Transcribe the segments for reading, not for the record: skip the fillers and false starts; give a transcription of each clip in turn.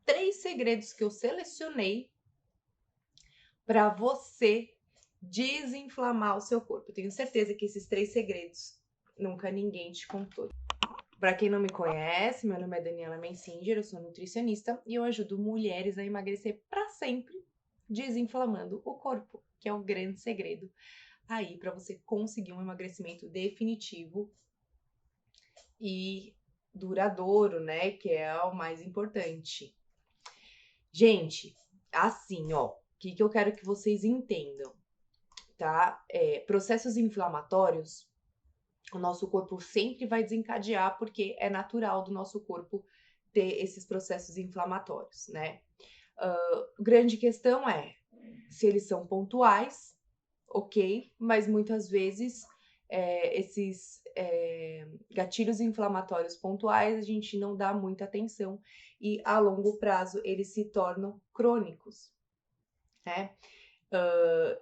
3 segredos que eu selecionei para você desinflamar o seu corpo. Eu tenho certeza que esses 3 segredos nunca ninguém te contou. Para quem não me conhece, meu nome é Daniela Mensinger, eu sou nutricionista e eu ajudo mulheres a emagrecer para sempre, desinflamando o corpo, que é o grande segredo aí para você conseguir um emagrecimento definitivo e duradouro, né? Que é o mais importante. Gente, assim, ó, o que eu quero que vocês entendam, tá? Processos inflamatórios, o nosso corpo sempre vai desencadear, porque é natural do nosso corpo ter esses processos inflamatórios, né? Grande questão é se eles são pontuais, ok, mas muitas vezes esses gatilhos inflamatórios pontuais a gente não dá muita atenção e a longo prazo eles se tornam crônicos, né?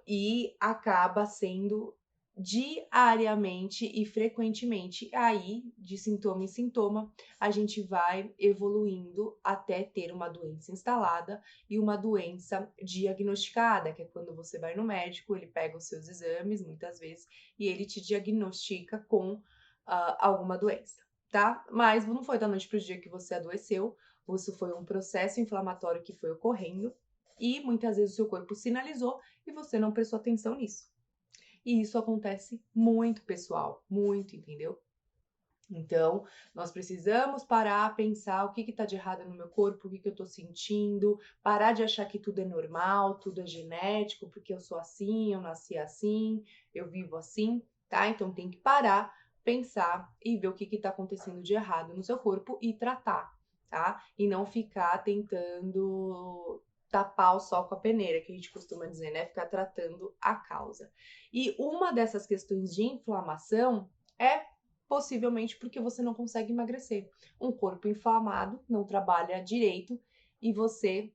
E acaba sendo diariamente e frequentemente. Aí, de sintoma em sintoma, a gente vai evoluindo até ter uma doença instalada e uma doença diagnosticada, que é quando você vai no médico, ele pega os seus exames, muitas vezes, e ele te diagnostica com alguma doença, tá? Mas não foi da noite para o dia que você adoeceu, isso foi um processo inflamatório que foi ocorrendo e muitas vezes o seu corpo sinalizou e você não prestou atenção nisso. E isso acontece muito, pessoal, muito, entendeu? Então, nós precisamos parar, pensar o que está de errado no meu corpo, o que eu estou sentindo, parar de achar que tudo é normal, tudo é genético, porque eu sou assim, eu nasci assim, eu vivo assim, tá? Então tem que parar, pensar e ver o que está acontecendo de errado no seu corpo e tratar, tá? E não ficar tentando tapar o sol com a peneira, que a gente costuma dizer, né? Ficar tratando a causa. E uma dessas questões de inflamação é possivelmente porque você não consegue emagrecer. Um corpo inflamado não trabalha direito e você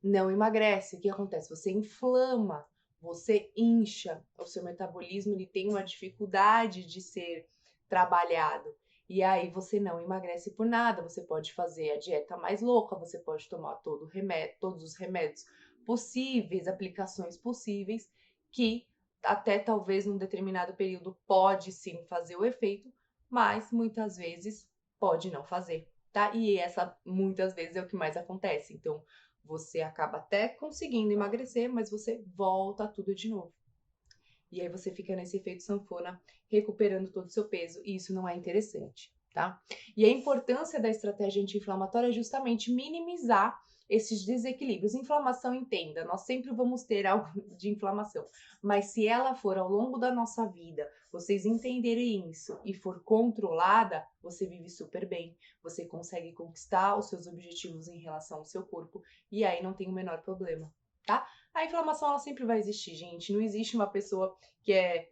não emagrece. O que acontece? Você inflama, você incha, o seu metabolismo ele tem uma dificuldade de ser trabalhado. E aí você não emagrece por nada. Você pode fazer a dieta mais louca, você pode tomar todos os remédios possíveis, aplicações possíveis, que até talvez num determinado período pode sim fazer o efeito, mas muitas vezes pode não fazer, tá? E essa muitas vezes é o que mais acontece. Então, você acaba até conseguindo emagrecer, mas você volta tudo de novo. E aí você fica nesse efeito sanfona, recuperando todo o seu peso, e isso não é interessante, tá? E a importância da estratégia anti-inflamatória é justamente minimizar esses desequilíbrios. Inflamação, entenda, nós sempre vamos ter algo de inflamação, mas se ela for ao longo da nossa vida, vocês entenderem isso e for controlada, você vive super bem, você consegue conquistar os seus objetivos em relação ao seu corpo e aí não tem o menor problema, tá? A inflamação ela sempre vai existir, gente. Não existe uma pessoa que é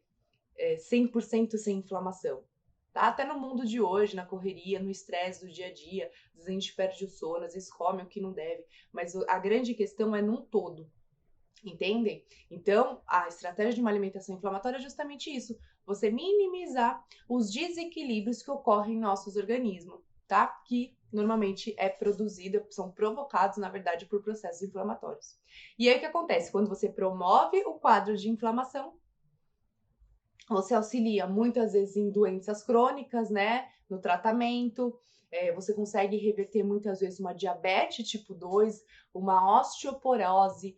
100% sem inflamação. Tá? Até no mundo de hoje, na correria, no estresse do dia a dia, às vezes a gente perde o sono, às vezes come o que não deve. Mas a grande questão é num todo. Entendem? Então, a estratégia de uma alimentação inflamatória é justamente isso: você minimizar os desequilíbrios que ocorrem em nossos organismos, tá? Que normalmente são provocados, na verdade, por processos inflamatórios. E aí o que acontece? Quando você promove o quadro de inflamação, você auxilia muitas vezes em doenças crônicas, né? No tratamento. Você consegue reverter muitas vezes uma diabetes tipo 2, uma osteoporose,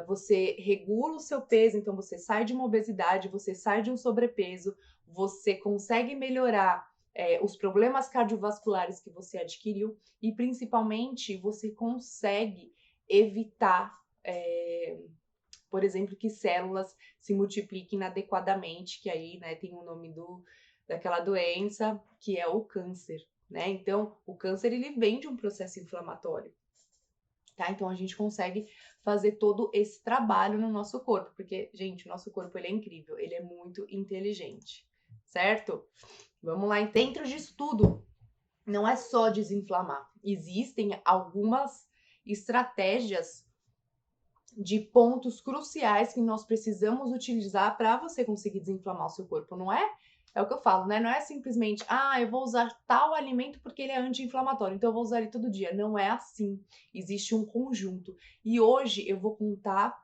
você regula o seu peso, então você sai de uma obesidade, você sai de um sobrepeso, você consegue melhorar os problemas cardiovasculares que você adquiriu e principalmente você consegue evitar por exemplo, que células se multipliquem inadequadamente, que aí, né, tem o nome daquela doença, que é o câncer, né? Então, o câncer, ele vem de um processo inflamatório, tá? Então, a gente consegue fazer todo esse trabalho no nosso corpo, porque, gente, o nosso corpo, ele é incrível, ele é muito inteligente, certo? Vamos lá, dentro disso tudo, não é só desinflamar, existem algumas estratégias de pontos cruciais que nós precisamos utilizar para você conseguir desinflamar o seu corpo, não é É o que eu falo, né? Não é simplesmente, eu vou usar tal alimento porque ele é anti-inflamatório, então eu vou usar ele todo dia. Não é assim. Existe um conjunto. E hoje eu vou contar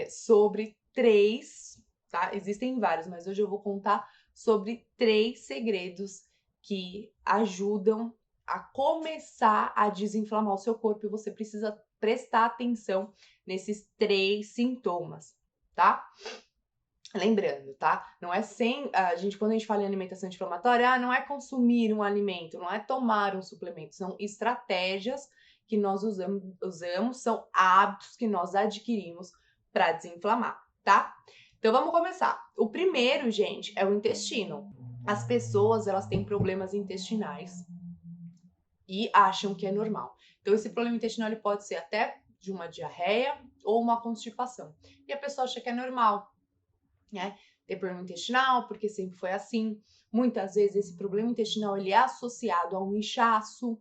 sobre 3, tá? Existem vários, mas hoje eu vou contar sobre 3 segredos que ajudam a começar a desinflamar o seu corpo e você precisa prestar atenção nesses 3 sintomas, tá? Lembrando, tá? Não é quando a gente fala em alimentação anti-inflamatória, não é consumir um alimento, não é tomar um suplemento, são estratégias que nós usamos, são hábitos que nós adquirimos para desinflamar, tá? Então vamos começar. O primeiro, gente, é o intestino. As pessoas, elas têm problemas intestinais e acham que é normal. Então esse problema intestinal ele pode ser até de uma diarreia ou uma constipação. E a pessoa acha que é normal, né? Ter problema intestinal, porque sempre foi assim. Muitas vezes esse problema intestinal ele é associado a um inchaço,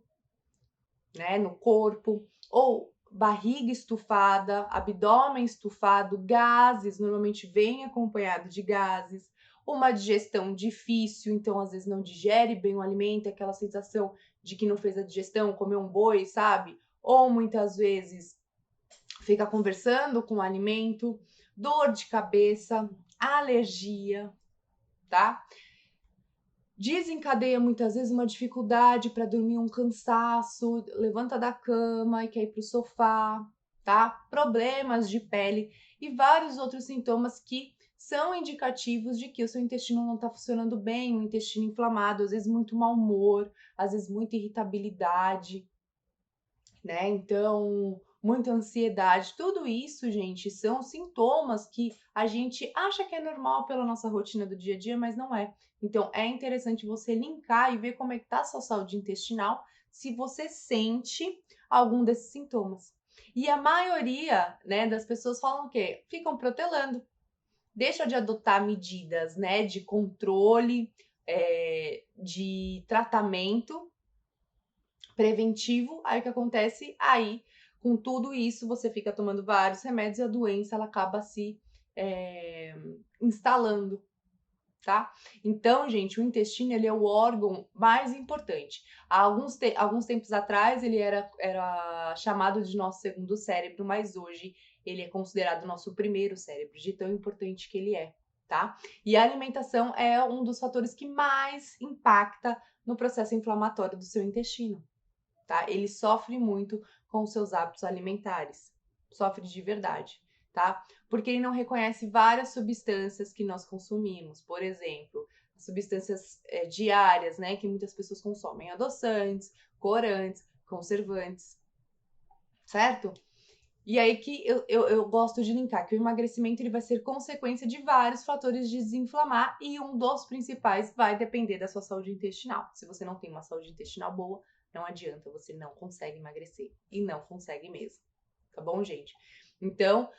né, no corpo, ou barriga estufada, abdômen estufado, gases, normalmente vem acompanhado de gases, uma digestão difícil, então às vezes não digere bem o alimento, aquela sensação de que não fez a digestão, comeu um boi, sabe? Ou muitas vezes fica conversando com o alimento, dor de cabeça, alergia, tá? Desencadeia muitas vezes uma dificuldade para dormir, um cansaço, levanta da cama e quer ir pro sofá, tá? Problemas de pele e vários outros sintomas que são indicativos de que o seu intestino não está funcionando bem, um intestino inflamado, às vezes muito mau humor, às vezes muita irritabilidade, né? Então, muita ansiedade, tudo isso, gente, são sintomas que a gente acha que é normal pela nossa rotina do dia a dia, mas não é. Então, é interessante você linkar e ver como é que tá a sua saúde intestinal, se você sente algum desses sintomas. E a maioria, né, das pessoas falam o quê? Ficam protelando. Deixa de adotar medidas, né, de controle, de tratamento preventivo. Aí o que acontece? Aí, com tudo isso, você fica tomando vários remédios e a doença ela acaba se instalando, tá? Então, gente, o intestino ele é o órgão mais importante. Há alguns tempos atrás ele era chamado de nosso segundo cérebro, mas hoje ele é considerado nosso primeiro cérebro, de tão importante que ele é, tá? E a alimentação é um dos fatores que mais impacta no processo inflamatório do seu intestino, tá? Ele sofre muito com os seus hábitos alimentares. Sofre de verdade, tá? Porque ele não reconhece várias substâncias que nós consumimos. Por exemplo, substâncias diárias, né? Que muitas pessoas consomem. Adoçantes, corantes, conservantes, certo? E aí que eu gosto de linkar que o emagrecimento ele vai ser consequência de vários fatores de desinflamar e um dos principais vai depender da sua saúde intestinal. Se você não tem uma saúde intestinal boa, não adianta, você não consegue emagrecer. E não consegue mesmo. Tá bom, gente? Então,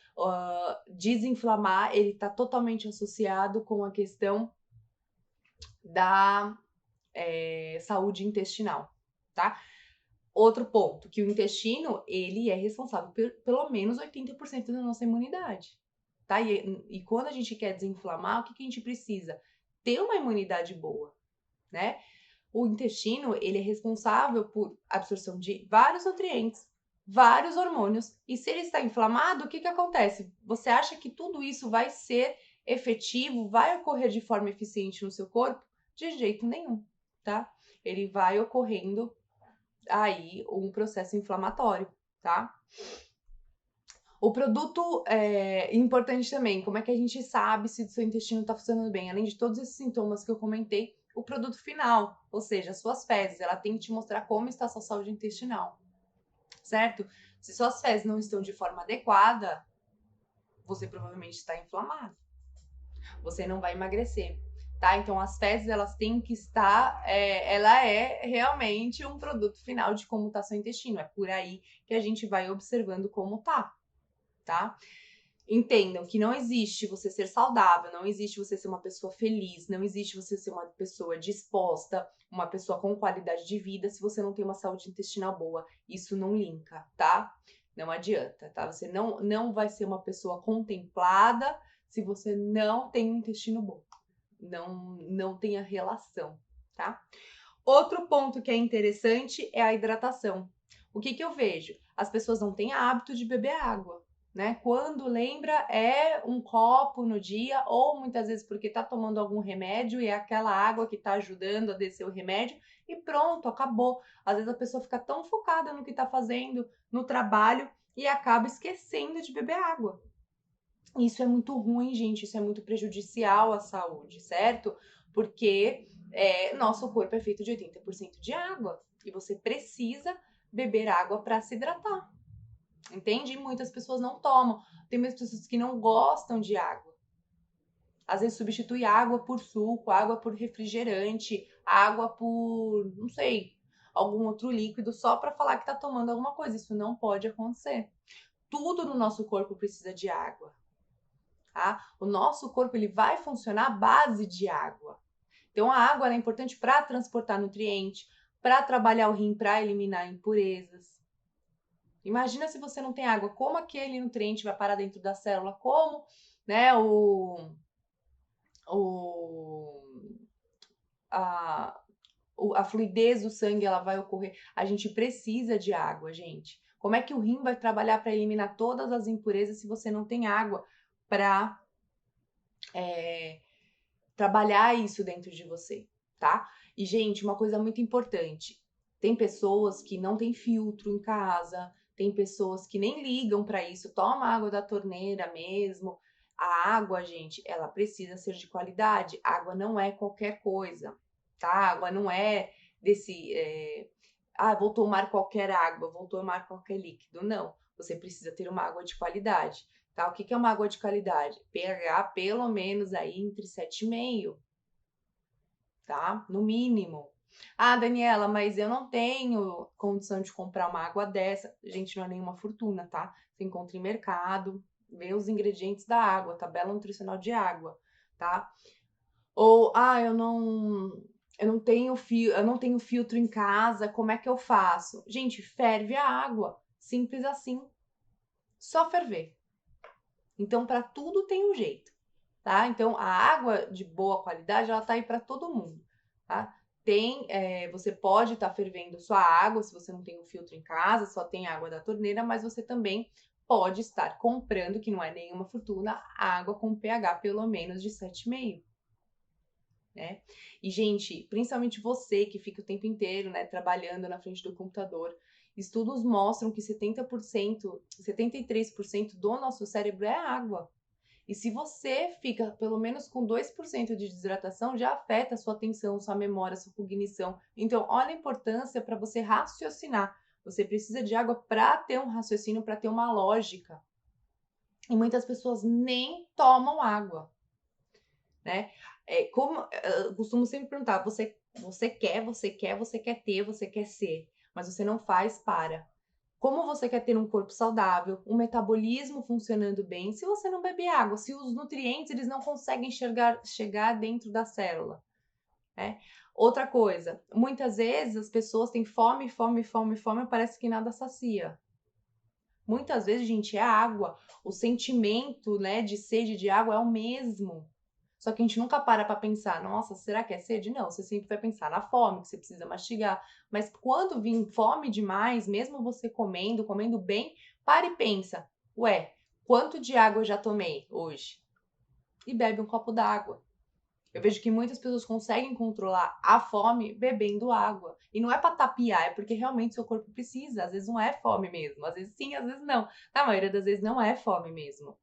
desinflamar, ele tá totalmente associado com a questão da saúde intestinal, tá? Outro ponto, que o intestino, ele é responsável por pelo menos 80% da nossa imunidade, tá? E quando a gente quer desinflamar, o que a gente precisa? Ter uma imunidade boa, né? O intestino, ele é responsável por absorção de vários nutrientes, vários hormônios. E se ele está inflamado, o que acontece? Você acha que tudo isso vai ser efetivo, vai ocorrer de forma eficiente no seu corpo? De jeito nenhum, tá? Ele vai ocorrendo aí um processo inflamatório, tá? O produto é importante também, como é que a gente sabe se o seu intestino está funcionando bem? Além de todos esses sintomas que eu comentei, o produto final, ou seja, as suas fezes, ela tem que te mostrar como está a sua saúde intestinal, certo? Se suas fezes não estão de forma adequada, você provavelmente está inflamado. Você não vai emagrecer, tá? Então as fezes elas têm que estar, ela é realmente um produto final de como está seu intestino. É por aí que a gente vai observando como tá? Entendam que não existe você ser saudável, não existe você ser uma pessoa feliz, não existe você ser uma pessoa disposta, uma pessoa com qualidade de vida se você não tem uma saúde intestinal boa. Isso não linka, tá? Não adianta, tá? Você não vai ser uma pessoa contemplada se você não tem um intestino bom, não tenha relação, tá? Outro ponto que é interessante é a hidratação. O que eu vejo? As pessoas não têm hábito de beber água, né? Quando lembra é um copo no dia, ou muitas vezes porque tá tomando algum remédio e é aquela água que tá ajudando a descer o remédio e pronto, acabou. Às vezes a pessoa fica tão focada no que tá fazendo, no trabalho, e acaba esquecendo de beber água. Isso é muito ruim, gente, isso é muito prejudicial à saúde, certo? Porque nosso corpo é feito de 80% de água e você precisa beber água para se hidratar, entende? E muitas pessoas não tomam. Tem muitas pessoas que não gostam de água. Às vezes substitui água por suco, água por refrigerante, água por, não sei, algum outro líquido só para falar que tá tomando alguma coisa. Isso não pode acontecer. Tudo no nosso corpo precisa de água. Tá? O nosso corpo ele vai funcionar à base de água. Então a água é importante para transportar nutrientes, para trabalhar o rim, para eliminar impurezas. Imagina se você não tem água, como aquele nutriente vai parar dentro da célula, como, né, o a, a fluidez do sangue ela vai ocorrer. A gente precisa de água, gente. Como é que o rim vai trabalhar para eliminar todas as impurezas se você não tem água para trabalhar isso dentro de você, tá? E, gente, uma coisa muito importante: tem pessoas que não têm filtro em casa, tem pessoas que nem ligam para isso, toma água da torneira mesmo. A água, gente, ela precisa ser de qualidade. A água não é qualquer coisa, tá? A água não é desse. Vou tomar qualquer água, vou tomar qualquer líquido. Não. Você precisa ter uma água de qualidade. Tá? O que é uma água de qualidade? pH pelo menos aí entre 7,5, tá? No mínimo. Ah, Daniela, mas eu não tenho condição de comprar uma água dessa. Gente, não é nenhuma fortuna, tá? Você encontra em mercado, vê os ingredientes da água, tabela nutricional de água, tá? Ou, eu não tenho filtro em casa, como é que eu faço? Gente, ferve a água, simples assim. Só ferver. Então, para tudo tem um jeito, tá? Então, a água de boa qualidade, ela tá aí para todo mundo, tá? Você pode estar fervendo sua água, se você não tem um filtro em casa, só tem água da torneira, mas você também pode estar comprando, que não é nenhuma fortuna, água com pH pelo menos de 7,5, né? E, gente, principalmente você que fica o tempo inteiro, né, trabalhando na frente do computador, estudos mostram que 70%, 73% do nosso cérebro é água. E se você fica pelo menos com 2% de desidratação, já afeta a sua atenção, sua memória, sua cognição. Então, olha a importância para você raciocinar. Você precisa de água para ter um raciocínio, para ter uma lógica. E muitas pessoas nem tomam água, né? Eu costumo sempre perguntar, você quer ter, você quer ser, mas você não faz para. Como você quer ter um corpo saudável, um metabolismo funcionando bem, se você não beber água, se os nutrientes eles não conseguem chegar dentro da célula, né? Outra coisa, muitas vezes as pessoas têm fome, fome, fome, fome, parece que nada sacia. Muitas vezes, gente, é água. O sentimento, né, de sede de água é o mesmo. Só que a gente nunca para pensar, nossa, será que é sede? Não, você sempre vai pensar na fome, que você precisa mastigar. Mas quando vir fome demais, mesmo você comendo bem, para e pensa, ué, quanto de água eu já tomei hoje? E bebe um copo d'água. Eu vejo que muitas pessoas conseguem controlar a fome bebendo água. E não é para tapiar, é porque realmente seu corpo precisa. Às vezes não é fome mesmo. Às vezes sim, às vezes não. Na maioria das vezes não é fome mesmo.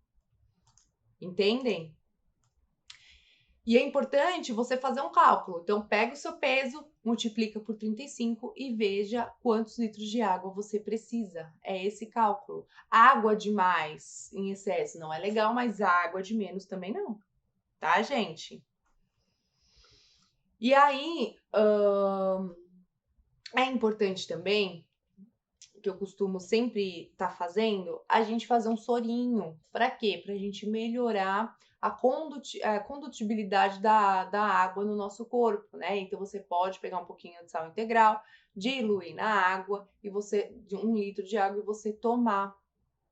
Entendem? E é importante você fazer um cálculo. Então, pega o seu peso, multiplica por 35 e veja quantos litros de água você precisa. É esse cálculo. Água demais em excesso não é legal, mas água de menos também não. Tá, gente? E aí, é importante também, que eu costumo sempre estar fazendo, a gente fazer um sorinho. Para quê? Para a gente melhorar a condutibilidade da água no nosso corpo, né? Então você pode pegar um pouquinho de sal integral, diluir na água de 1 litro de água e você tomar,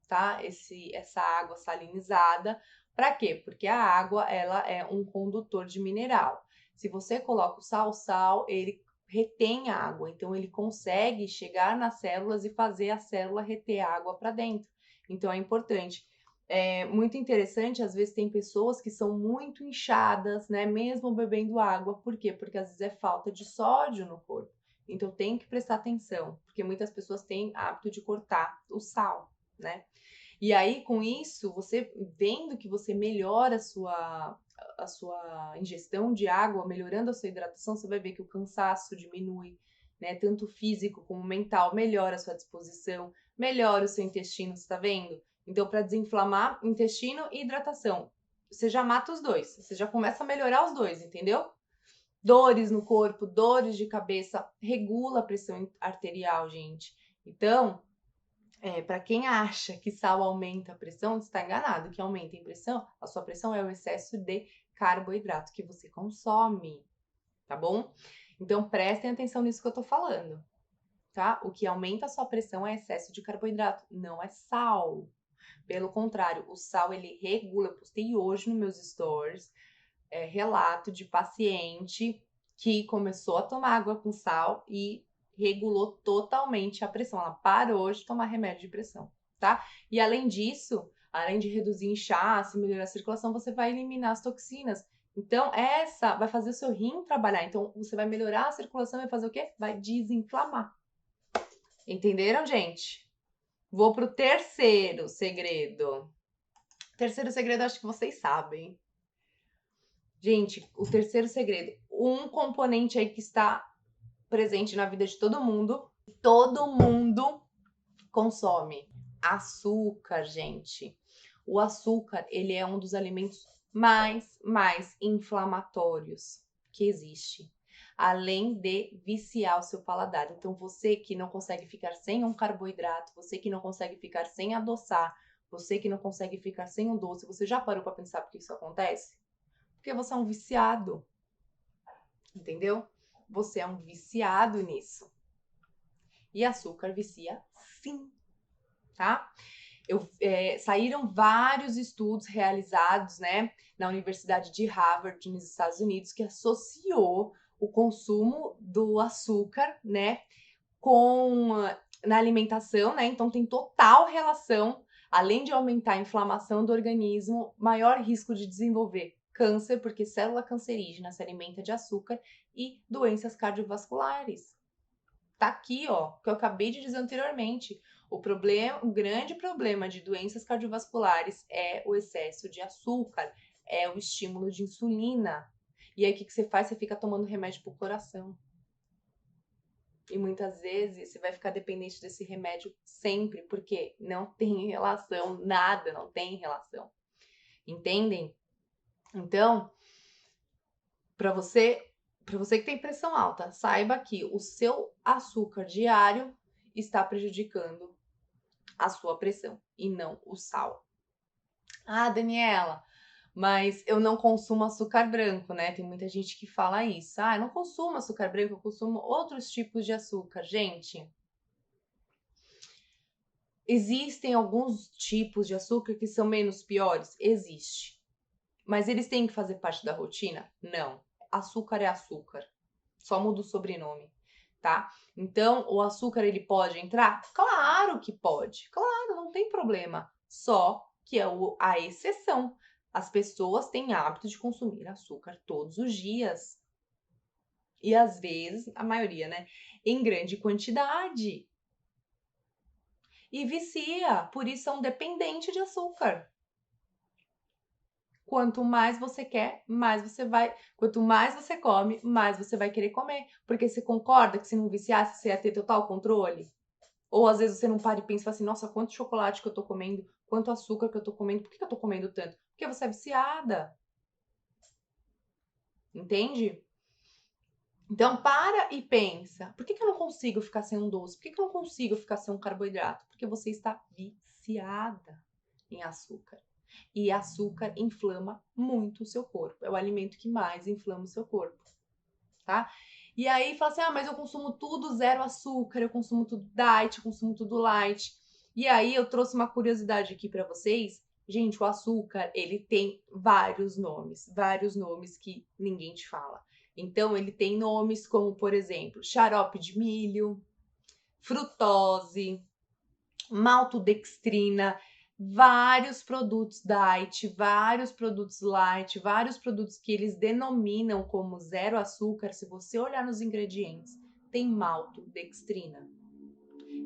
tá? Essa água salinizada Para quê? Porque a água, ela é um condutor de mineral. Se você coloca o sal, ele retém a água, então ele consegue chegar nas células e fazer a célula reter a água para dentro. Então é importante. É muito interessante, às vezes tem pessoas que são muito inchadas, né, mesmo bebendo água. Por quê? Porque às vezes é falta de sódio no corpo. Então tem que prestar atenção, porque muitas pessoas têm hábito de cortar o sal, né? E aí, com isso, você vendo que você melhora a sua ingestão de água, melhorando a sua hidratação, você vai ver que o cansaço diminui, né? Tanto físico como mental, melhora a sua disposição, melhora o seu intestino, você tá vendo? Então, para desinflamar intestino e hidratação, você já mata os dois, você já começa a melhorar os dois, entendeu? Dores no corpo, dores de cabeça, regula a pressão arterial, gente. Então, para quem acha que sal aumenta a pressão, está enganado. O que aumenta a sua pressão é o excesso de carboidrato que você consome, tá bom? Então prestem atenção nisso que eu tô falando, tá? O que aumenta a sua pressão é excesso de carboidrato, não é sal. Pelo contrário, o sal ele regula. Eu postei hoje nos meus stories relato de paciente que começou a tomar água com sal e regulou totalmente a pressão. Ela parou de tomar remédio de pressão, tá? E além disso, além de reduzir inchaço, melhorar a circulação, você vai eliminar as toxinas. Então, essa vai fazer o seu rim trabalhar. Então, você vai melhorar a circulação e vai fazer o quê? Vai desinflamar. Entenderam, gente? Vou pro terceiro segredo. Terceiro segredo, acho que vocês sabem. Gente, o terceiro segredo. Um componente aí que está presente na vida de todo mundo consome açúcar, gente. O açúcar, ele é um dos alimentos mais inflamatórios que existe. Além de viciar o seu paladar. Então, você que não consegue ficar sem um carboidrato, você que não consegue ficar sem adoçar, você que não consegue ficar sem um doce, você já parou para pensar por que isso acontece? Porque você é um viciado, entendeu? Você é um viciado nisso. E açúcar vicia sim, tá? Saíram vários estudos realizados, né, na Universidade de Harvard, nos Estados Unidos, que associou o consumo do açúcar, né, com na alimentação, né? Então tem total relação, além de aumentar a inflamação do organismo, maior risco de desenvolver câncer, porque célula cancerígena se alimenta de açúcar, e doenças cardiovasculares. Tá aqui, ó, que eu acabei de dizer anteriormente. O grande problema de doenças cardiovasculares é o excesso de açúcar, é o estímulo de insulina. E aí o que você faz? Você fica tomando remédio pro coração. E muitas vezes você vai ficar dependente desse remédio sempre, porque não tem relação, nada, não tem relação. Entendem? Então, para você que tem pressão alta, saiba que o seu açúcar diário está prejudicando a sua pressão e não o sal. Ah, Daniela, mas eu não consumo açúcar branco, né? Tem muita gente que fala isso. Ah, eu não consumo açúcar branco, eu consumo outros tipos de açúcar. Gente, existem alguns tipos de açúcar que são menos piores? Existe. Mas eles têm que fazer parte da rotina? Não. Açúcar é açúcar. Só muda o sobrenome, tá? Então, o açúcar ele pode entrar? Claro que pode. Claro, não tem problema. Só que é a exceção. As pessoas têm hábito de consumir açúcar todos os dias. E às vezes, a maioria, né? Em grande quantidade. E vicia, por isso são dependentes de açúcar. Quanto mais você quer, mais você vai. Quanto mais você come, mais você vai querer comer. Porque você concorda que se não viciasse, você ia ter total controle? Ou às vezes você não para e pensa assim, nossa, quanto chocolate que eu tô comendo, quanto açúcar que eu tô comendo, por que eu tô comendo tanto? Porque você é viciada. Entende? Então para e pensa, por que eu não consigo ficar sem um doce? Por que eu não consigo ficar sem um carboidrato? Porque você está viciada em açúcar. E açúcar inflama muito o seu corpo. É o alimento que mais inflama o seu corpo, tá? E aí fala assim, mas eu consumo tudo zero açúcar, eu consumo tudo diet, eu consumo tudo light. E aí eu trouxe uma curiosidade aqui para vocês, Gente, o açúcar, ele tem vários nomes que ninguém te fala. Então, ele tem nomes como, por exemplo, xarope de milho, frutose, maltodextrina, vários produtos diet, vários produtos light, vários produtos que eles denominam como zero açúcar. Se você olhar nos ingredientes, tem maltodextrina.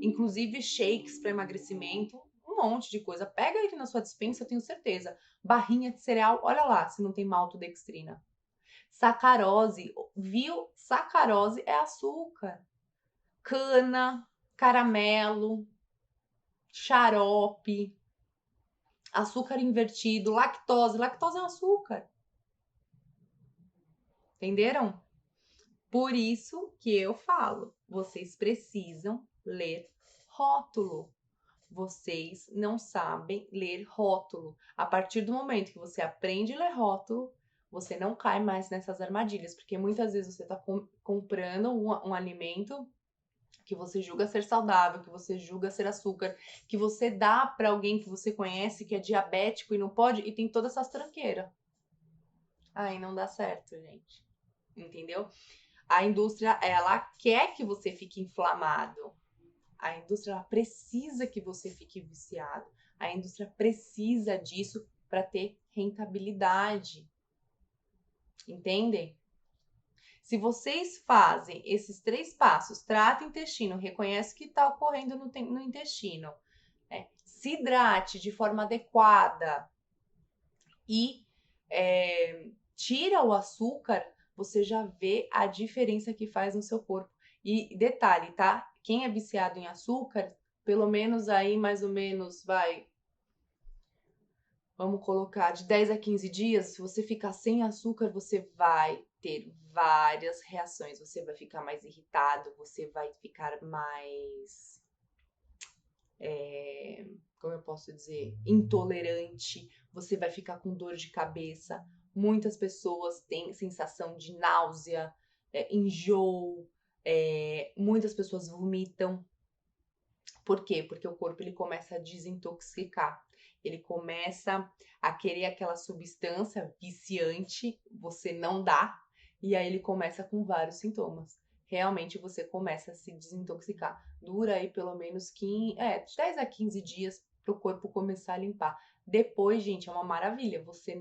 Inclusive shakes para emagrecimento, um monte de coisa. Pega aí na sua despensa, eu tenho certeza. Barrinha de cereal, olha lá se não tem maltodextrina. Sacarose, viu? Sacarose é açúcar. Cana, caramelo, xarope, açúcar invertido, lactose. Lactose é um açúcar. Entenderam? Por isso que eu falo, vocês precisam ler rótulo. Vocês não sabem ler rótulo. A partir do momento que você aprende a ler rótulo, você não cai mais nessas armadilhas, porque muitas vezes você está comprando um alimento que você julga ser saudável, que você julga ser açúcar, que você dá para alguém que você conhece que é diabético e não pode, e tem todas essas tranqueiras. Aí não dá certo, gente. Entendeu? A indústria, ela quer que você fique inflamado. A indústria ela precisa que você fique viciado. A indústria precisa disso para ter rentabilidade. Entendem? Se vocês fazem esses 3 passos, trata o intestino, reconhece o que está ocorrendo no intestino, se hidrate de forma adequada e tira o açúcar, você já vê a diferença que faz no seu corpo. E detalhe, tá? Quem é viciado em açúcar, pelo menos aí mais ou menos vamos colocar de 10 a 15 dias, se você ficar sem açúcar, você vai ter várias reações. Você vai ficar mais irritado, você vai ficar mais, como eu posso dizer, intolerante, você vai ficar com dor de cabeça. Muitas pessoas têm sensação de náusea, enjoo, muitas pessoas vomitam. Por quê? Porque o corpo ele começa a desintoxicar. Ele começa a querer aquela substância viciante, você não dá, e aí ele começa com vários sintomas. Realmente você começa a se desintoxicar. Dura aí pelo menos de 10 a 15 dias para o corpo começar a limpar. Depois, gente, é uma maravilha. Você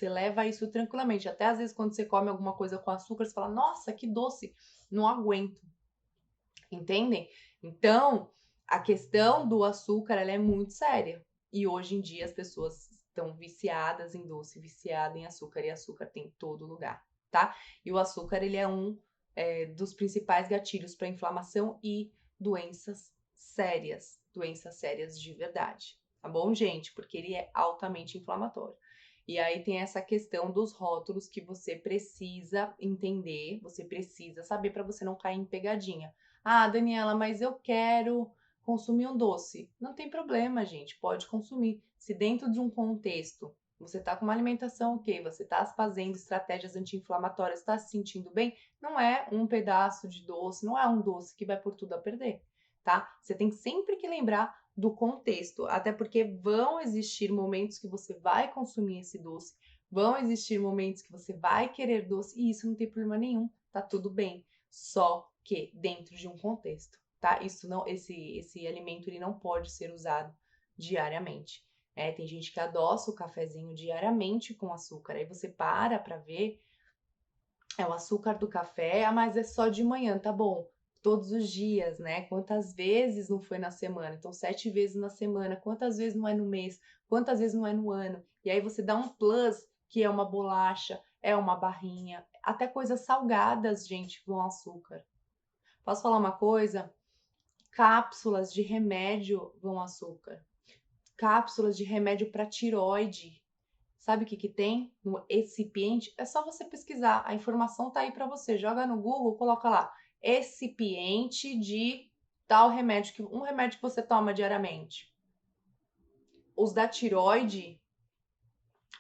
leva isso tranquilamente. Até às vezes quando você come alguma coisa com açúcar, você fala, nossa, que doce, não aguento. Entendem? Então, a questão do açúcar, ela é muito séria. E hoje em dia as pessoas estão viciadas em doce, viciadas em açúcar, e açúcar tem em todo lugar, tá? E o açúcar, ele é um dos principais gatilhos para inflamação e doenças sérias de verdade, tá bom, gente? Porque ele é altamente inflamatório. E aí tem essa questão dos rótulos que você precisa entender, você precisa saber para você não cair em pegadinha. Ah, Daniela, mas eu quero consumir um doce. Não tem problema, gente, pode consumir. Se dentro de um contexto você está com uma alimentação ok, você está fazendo estratégias anti-inflamatórias, está se sentindo bem, não é um pedaço de doce, não é um doce que vai por tudo a perder, tá? Você tem sempre que lembrar do contexto, até porque vão existir momentos que você vai consumir esse doce, vão existir momentos que você vai querer doce e isso não tem problema nenhum, tá tudo bem. Só que dentro de um contexto, tá? Isso não, esse alimento ele não pode ser usado diariamente. Tem gente que adoça o cafezinho diariamente com açúcar. Aí você para ver, é o açúcar do café, mas é só de manhã, tá bom? Todos os dias, né? Quantas vezes não foi na semana? Então, 7 vezes na semana. Quantas vezes não é no mês? Quantas vezes não é no ano? E aí você dá um plus, que é uma bolacha, é uma barrinha, até coisas salgadas, gente, com açúcar. Posso falar uma coisa? Cápsulas de remédio vão açúcar. Cápsulas de remédio para tiroide. Sabe o que que tem no excipiente? É só você pesquisar. A informação tá aí para você. Joga no Google, coloca lá excipiente de tal remédio, um remédio que você toma diariamente. Os da tiroide,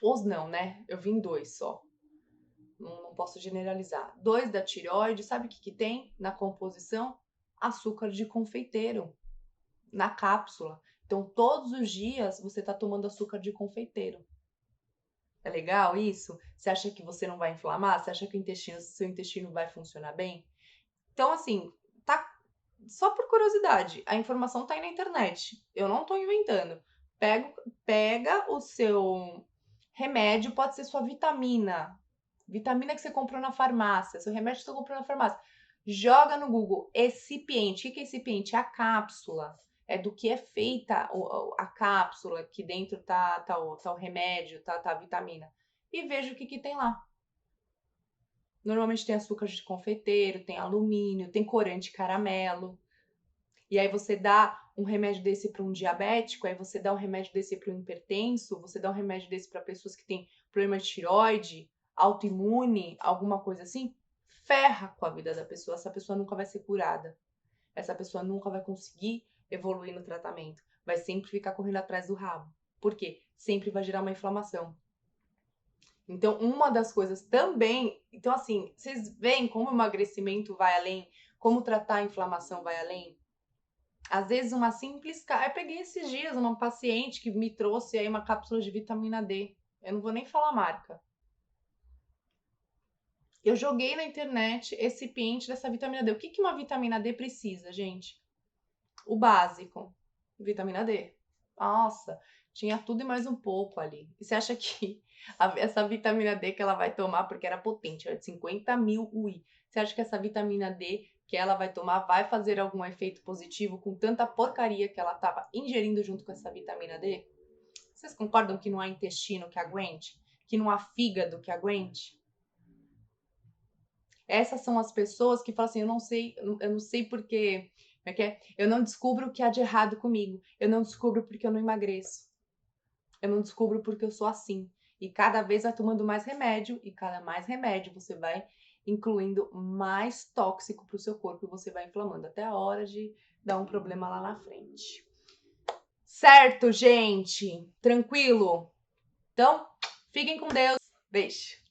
os não, né? Eu vi em 2 só. Não posso generalizar. 2 da tiroide, sabe o que que tem na composição? Açúcar de confeiteiro na cápsula. Então, todos os dias você tá tomando açúcar de confeiteiro. É legal isso? Você acha que você não vai inflamar? Você acha que seu intestino vai funcionar bem? Então, assim, tá só por curiosidade, a informação tá aí na internet. Eu não tô inventando. Pega o seu remédio, pode ser sua vitamina. Vitamina que você comprou na farmácia, seu remédio que você comprou na farmácia. Joga no Google, excipiente. O que é excipiente? É a cápsula. É do que é feita a cápsula, que dentro tá o remédio, tá a vitamina. E veja o que tem lá. Normalmente tem açúcar de confeiteiro, tem alumínio, tem corante caramelo. E aí você dá um remédio desse para um diabético, aí você dá um remédio desse para um hipertenso, você dá um remédio desse para pessoas que têm problema de tireoide, autoimune, alguma coisa assim, ferra com a vida da pessoa. Essa pessoa nunca vai ser curada. Essa pessoa nunca vai conseguir evoluir no tratamento. Vai sempre ficar correndo atrás do rabo. Por quê? Sempre vai gerar uma inflamação. Então, uma das coisas também. Então, assim, vocês veem como o emagrecimento vai além, como tratar a inflamação vai além? Às vezes, uma simples. Eu peguei esses dias uma paciente que me trouxe aí uma cápsula de vitamina D. Eu não vou nem falar a marca. Eu joguei na internet esse recipiente dessa vitamina D. O que uma vitamina D precisa, gente? O básico. Vitamina D. Nossa, tinha tudo e mais um pouco ali. E você acha que essa vitamina D que ela vai tomar, porque era potente, era de 50 mil UI. Você acha que essa vitamina D que ela vai tomar vai fazer algum efeito positivo com tanta porcaria que ela estava ingerindo junto com essa vitamina D? Vocês concordam que não há intestino que aguente? Que não há fígado que aguente? Essas são as pessoas que falam assim, eu não sei porque, como é que é? Eu não descubro o que há de errado comigo. Eu não descubro porque eu não emagreço. Eu não descubro porque eu sou assim. E cada vez vai tomando mais remédio, e cada mais remédio você vai incluindo mais tóxico para o seu corpo e você vai inflamando até a hora de dar um problema lá na frente. Certo, gente? Tranquilo? Então, fiquem com Deus. Beijo.